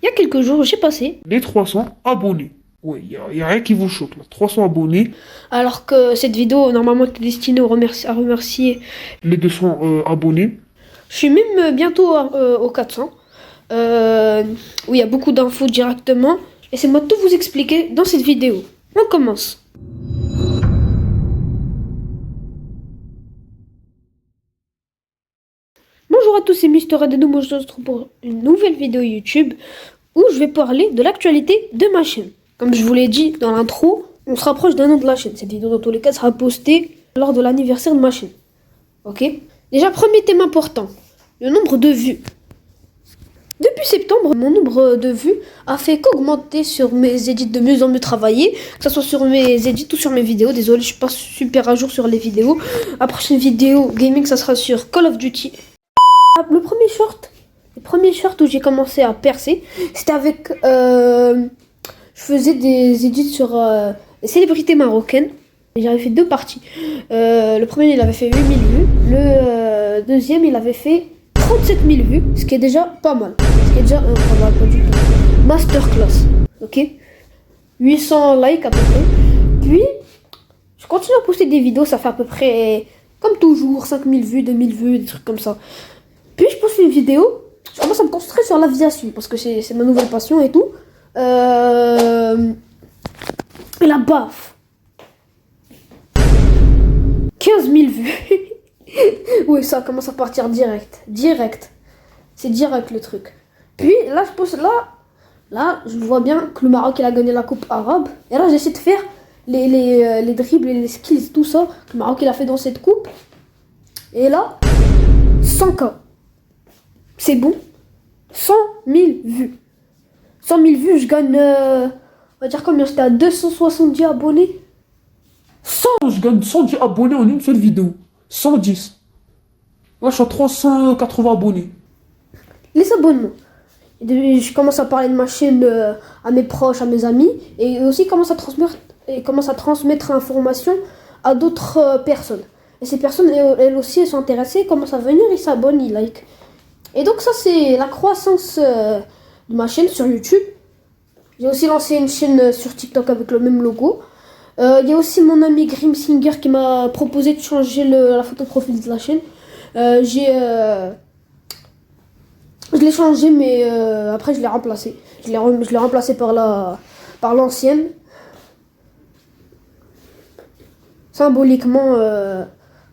Il y a quelques jours, j'ai passé, Les 300 abonnés. Oui, y a rien qui vous choque là. 300 abonnés, alors que cette vidéo normalement était destinée à remercier. les 200 abonnés. Je suis même bientôt aux 400, où il y a beaucoup d'infos directement. Et c'est moi de tout vous expliquer dans cette vidéo. On commence. Bonjour à tous, c'est Mister Adeno. Moi je vous retrouve pour une nouvelle vidéo YouTube où je vais parler de l'actualité de ma chaîne. Comme je vous l'ai dit dans l'intro, on se rapproche d'un an de la chaîne. Cette vidéo dans tous les cas sera postée lors de l'anniversaire de ma chaîne. Ok? Déjà, premier thème important, le nombre de vues. Depuis septembre, mon nombre de vues a fait qu'augmenter sur mes edits de mieux en mieux travaillés, que ce soit sur mes edits ou sur mes vidéos. Désolé, je suis pas super à jour sur les vidéos. La prochaine vidéo gaming, ça sera sur Call of Duty. Le premier short où j'ai commencé à percer, c'était avec... je faisais des edits sur les célébrités marocaines. J'avais fait deux parties. Le premier, il avait fait 8000 vues. Le deuxième, il avait fait 37 000 vues, ce qui est déjà pas mal. Ce qui est déjà pas mal, pas du tout. Masterclass, ok? 800 likes à peu près. Puis, je continue à poster des vidéos, ça fait à peu près, comme toujours, 5000 vues, 2000 vues, des trucs comme ça. Puis, je poste une vidéo, je commence à me concentrer sur l'aviation, parce que c'est ma nouvelle passion et tout. Et la baffe. 15 000 vues. Oui, ça commence à partir direct. Direct. C'est direct le truc. Puis là, je pose là, je vois bien que le Maroc il a gagné la Coupe arabe. Et là, j'essaie de faire les dribbles et les skills, tout ça que le Maroc il a fait dans cette coupe. Et là, 100K. C'est bon. 100 000 vues. 100 000 vues, je gagne, on va dire combien? J'étais à 270 abonnés. Je gagne 110 abonnés en une seule vidéo. 110. Là, je suis à 380 abonnés. Les abonnements. Et je commence à parler de ma chaîne à mes proches, à mes amis, et aussi commence à transmettre l'information à d'autres personnes. Et ces personnes, elles aussi, elles sont intéressées, elles commencent à venir, ils s'abonnent, ils like. Et donc ça, c'est la croissance de ma chaîne sur YouTube. J'ai aussi lancé une chaîne sur TikTok avec le même logo. Il y a aussi mon ami Grimsinger qui m'a proposé de changer la photo de profil de la chaîne. Je l'ai changé, mais après je l'ai remplacé. Je l'ai remplacé par l'ancienne. Symboliquement,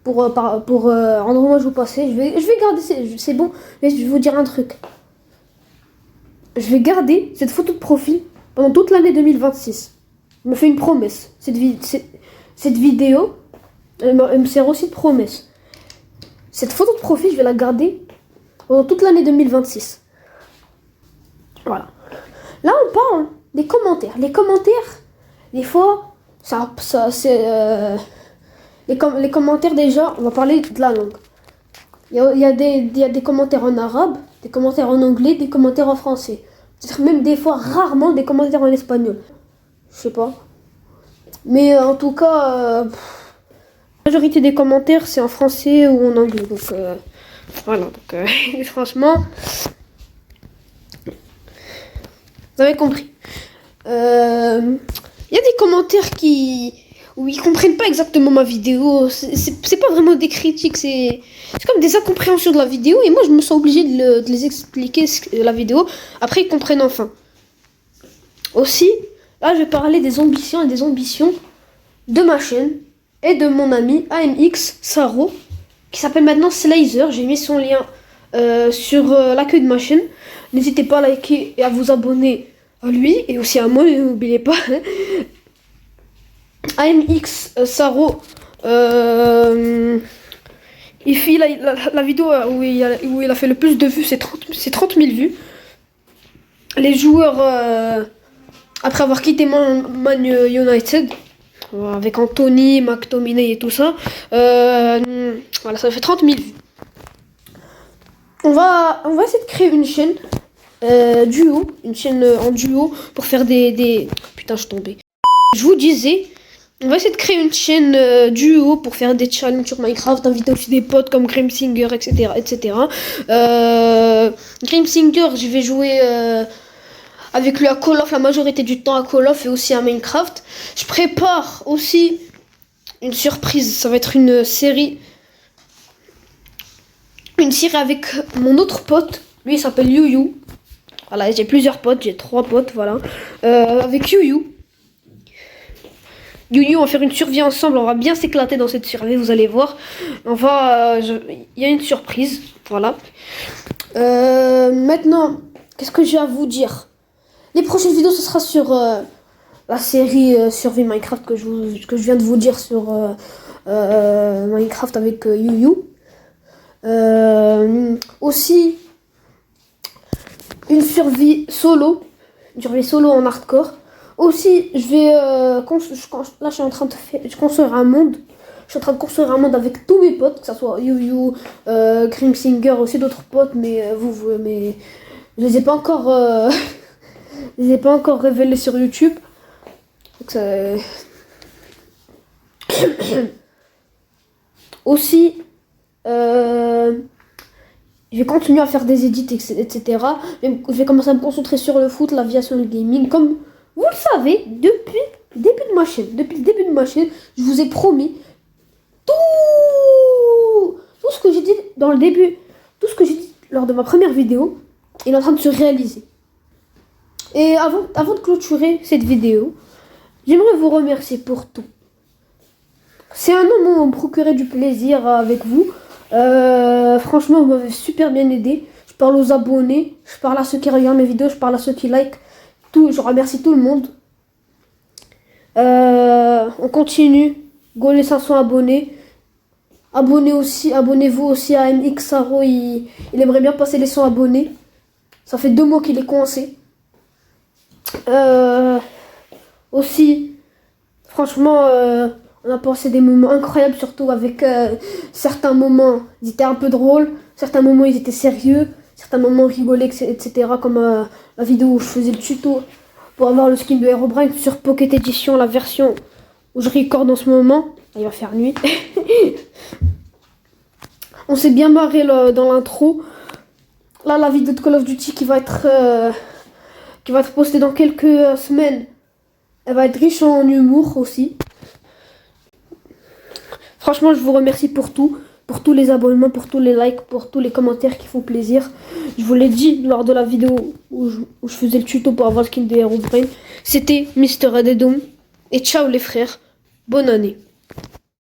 pour rendre hommage au passé. Je vais garder, c'est bon. Mais je vais vous dire un truc. Je vais garder cette photo de profil pendant toute l'année 2026. Je me fais une promesse. Cette vidéo, elle me sert aussi de promesse. Cette photo de profil, je vais la garder pendant toute l'année 2026. Voilà. Là, on parle des commentaires. Les commentaires, des fois, c'est... les commentaires, déjà, on va parler de la langue. Il y a des commentaires en arabe, des commentaires en anglais, des commentaires en français. Peut-être même des fois, rarement, des commentaires en espagnol. Je sais pas. Mais en tout cas, la majorité des commentaires, c'est en français ou en anglais. Donc, voilà. Donc, franchement, vous avez compris. Il y a des commentaires où ils comprennent pas exactement ma vidéo. C'est pas vraiment des critiques, c'est comme des incompréhensions de la vidéo. Et moi, je me sens obligée de les expliquer la vidéo. Après, ils comprennent enfin. Aussi, là, je vais parler des ambitions de ma chaîne et de mon ami AMX Saro, qui s'appelle maintenant Slazer. J'ai mis son lien sur l'accueil de ma chaîne. N'hésitez pas à liker et à vous abonner à lui et aussi à moi, n'oubliez pas. AMX Saro, il fait la vidéo où il a fait le plus de vues, c'est 30 000 vues. Les joueurs, après avoir quitté Man United, avec Anthony, McTominay et tout ça, voilà, ça fait 30 000 vues. On va essayer de créer une chaîne une chaîne en duo pour faire Putain, je suis tombée. Je vous disais, on va essayer de créer une chaîne duo pour faire des challenges sur Minecraft, inviter aussi des potes comme Grimsinger, etc. Grimsinger, je vais jouer avec lui à Call of la majorité du temps à Call of et aussi à Minecraft. Je prépare aussi une surprise. Ça va être une série avec mon autre pote. Lui il s'appelle You. Voilà, j'ai plusieurs potes, j'ai 3 potes, voilà. Avec You, on va faire une survie ensemble, on va bien s'éclater dans cette survie, vous allez voir. Il y a une surprise, voilà. Maintenant, qu'est-ce que j'ai à vous dire? Les prochaines vidéos, ce sera sur la série Survie Minecraft que je viens de vous dire sur Minecraft avec You. Aussi, une survie solo en hardcore. Aussi, je vais là je suis en train de construire un monde. Je suis en train de construire un monde avec tous mes potes, que ce soit You, Grimsinger, aussi d'autres potes, mais mais je les ai pas encore je les ai pas encore révélés sur YouTube. Donc, aussi je vais continuer à faire des edits, etc. Je vais commencer à me concentrer sur le foot, l'aviation, le gaming. Comme vous le savez, depuis le début de ma chaîne, je vous ai promis tout ce que j'ai dit dans le début, tout ce que j'ai dit lors de ma première vidéo, il est en train de se réaliser. Et avant de clôturer cette vidéo, j'aimerais vous remercier pour tout. C'est un moment où on me procurait du plaisir avec vous. Franchement, vous m'avez super bien aidé. Je parle aux abonnés, je parle à ceux qui regardent mes vidéos, je parle à ceux qui like. Je remercie tout le monde. On continue. Go les 500 abonnés. Abonnez-vous aussi à MX Saro. Il aimerait bien passer les 100 abonnés. Ça fait 2 mois qu'il est coincé. Aussi, franchement, on a passé des moments incroyables, surtout avec certains moments, ils étaient un peu drôles, certains moments ils étaient sérieux, certains moments on rigolait, etc. Comme la vidéo où je faisais le tuto pour avoir le skin de Herobrine sur Pocket Edition, la version où je recorde en ce moment. Il va faire nuit. On s'est bien marré dans l'intro. Là, la vidéo de Call of Duty qui va être postée dans quelques semaines, elle va être riche en humour aussi. Franchement, je vous remercie pour tout, pour tous les abonnements, pour tous les likes, pour tous les commentaires qui font plaisir. Je vous l'ai dit lors de la vidéo où je faisais le tuto pour avoir le skin de Herobrine. C'était Mr. Adedom. Et ciao les frères, bonne année.